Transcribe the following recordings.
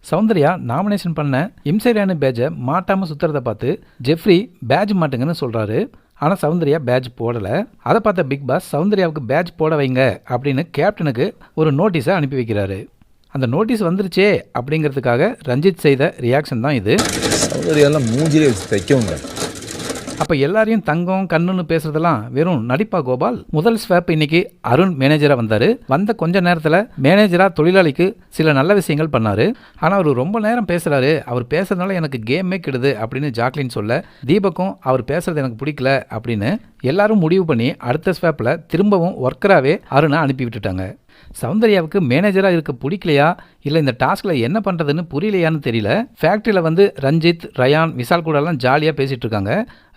Soundarya nomination பண்ண இம்சைரியான பேட்சை மாட்டாமல் சுற்றுறதை பார்த்து ஜெஃப்ரி பேட்ச் மாட்டுங்கன்னு சொல்கிறாரு. ஆனால் சௌந்தர்யா பேட்ச் போடலை. அதை பார்த்த பிக் பாஸ் சௌந்தர்யாவுக்கு பேட்ச் போட வைங்க அப்படின்னு கேப்டனுக்கு ஒரு நோட்டீஸை அனுப்பி வைக்கிறாரு. அந்த நோட்டீஸ் வந்துருச்சே அப்படிங்கிறதுக்காக ரஞ்சித் செய்த ரியாக்ஷன் தான் இது. சௌந்தர்யாலாம் மூஞ்சிலே வச்சு தைக்கவுங்க. அப்போ எல்லாரையும் தங்கம் கண்ணுன்னு பேசுறதெல்லாம் வெறும் நடிப்பா கோபால்? முதல் ஸ்வாப் இன்னைக்கு அருண் மேனேஜராக வந்தார். வந்த கொஞ்ச நேரத்தில் மேனேஜராக தொழிலாளிக்கு சில நல்ல விஷயங்கள் பண்ணார். ஆனால் அவர் ரொம்ப நேரம் பேசுகிறாரு, அவர் பேசுறதுனால எனக்கு கேமே கெடுது அப்படின்னு ஜாக்லின் சொல்ல, தீபக்கும் அவர் பேசுறது எனக்கு பிடிக்கல அப்படின்னு எல்லாரும் முடிவு பண்ணி அடுத்த ஸ்வாப்பில் திரும்பவும் ஒர்க்கராகவே அருணை அனுப்பி விட்டுட்டாங்க. சௌந்தர்யாவுக்கு மேனேஜராக இருக்க பிடிக்கலையா இல்லை இந்த டாஸ்கில் என்ன பண்ணுறதுன்னு புரியலையான்னு தெரியல. ஃபேக்ட்ரியில் வந்து ரஞ்சித், ரயான், விஷால் கூட எல்லாம் ஜாலியாக பேசிகிட்டு இருக்காங்க.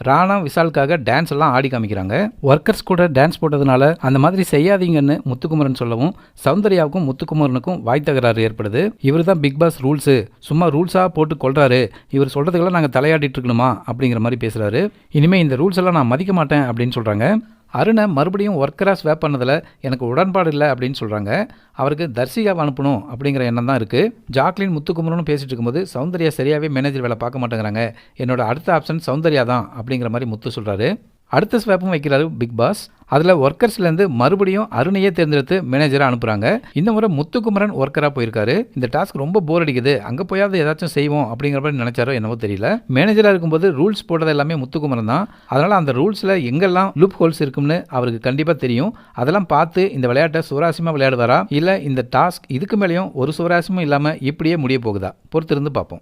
ராணா விஷாலுக்காக டான்ஸ் எல்லாம் ஆடி காமிக்கிறாங்க. ஒர்க்கர்ஸ் கூட டான்ஸ் போட்டதுனால அந்த மாதிரி செய்யாதீங்கன்னு முத்துக்குமரன் சொல்லவும் சௌந்தர்யாவுக்கும் முத்துக்குமரனுக்கும் வாய் தகராறு ஏற்படுது. இவர் தான் பிக் பாஸ் ரூல்ஸு, சும்மா ரூல்ஸாக போட்டு கொள்றாரு, இவர் சொல்கிறதுக்கெல்லாம் நாங்கள் தலையாடிட்டு இருக்கணுமா அப்படிங்கிற மாதிரி பேசுகிறாரு. இனிமேல் இந்த ரூல்ஸ் எல்லாம் நான் மதிக்க மாட்டேன் அப்படின்னு சொல்கிறாங்க. அருணை மறுபடியும் ஒர்க்கராக ஸ்வாப் பண்ணதில் எனக்கு உடன்பாடு இல்லை அப்படின்னு சொல்கிறாங்க. அவருக்கு தர்சிகாவை அனுப்பணும் அப்படிங்கிற எண்ணம் தான் இருக்குது. ஜாக்லின் முத்துக்குமரனும் பேசிகிட்டு இருக்கும்போது சௌந்தர்யா சரியாகவே மேனேஜர் வேலை பார்க்க மாட்டேங்கிறாங்க, என்னோட அடுத்த ஆப்ஷன் சௌந்தர்யா தான் அப்படிங்கிற மாதிரி முத்து சொல்கிறாரு. அடுத்த ஸ்வாப்பும் வைக்கிறாரு பிக் பாஸ். அதில் ஒர்க்கர்ஸ்லேருந்து மறுபடியும் அருணையே தேர்ந்தெடுத்து மேனேஜராக அனுப்புகிறாங்க. இந்த முறை முத்துக்குமரன் ஒர்க்கராக போயிருக்காரு. இந்த டாஸ்க் ரொம்ப போர் அடிக்குது, அங்கே போயாவது ஏதாச்சும் செய்வோம் அப்படிங்கிற மாதிரி நினைச்சாரோ என்னவோ தெரியல. மேனேஜராக இருக்கும்போது ரூல்ஸ் போட்டது எல்லாமே முத்துக்குமரன் தான். அதனால் அந்த ரூல்ஸில் எங்கெல்லாம் லூப் ஹோல்ஸ் இருக்கும்னு அவருக்கு கண்டிப்பாக தெரியும். அதெல்லாம் பார்த்து இந்த விளையாட்டை சுவாரஸ்யமாக விளையாடுவாரா இல்லை இந்த டாஸ்க் இதுக்கு மேலேயும் ஒரு சுவாரஸ்யமும் இல்லாமல் இப்படியே முடிய போகுதா? பொறுத்திருந்து பார்ப்போம்.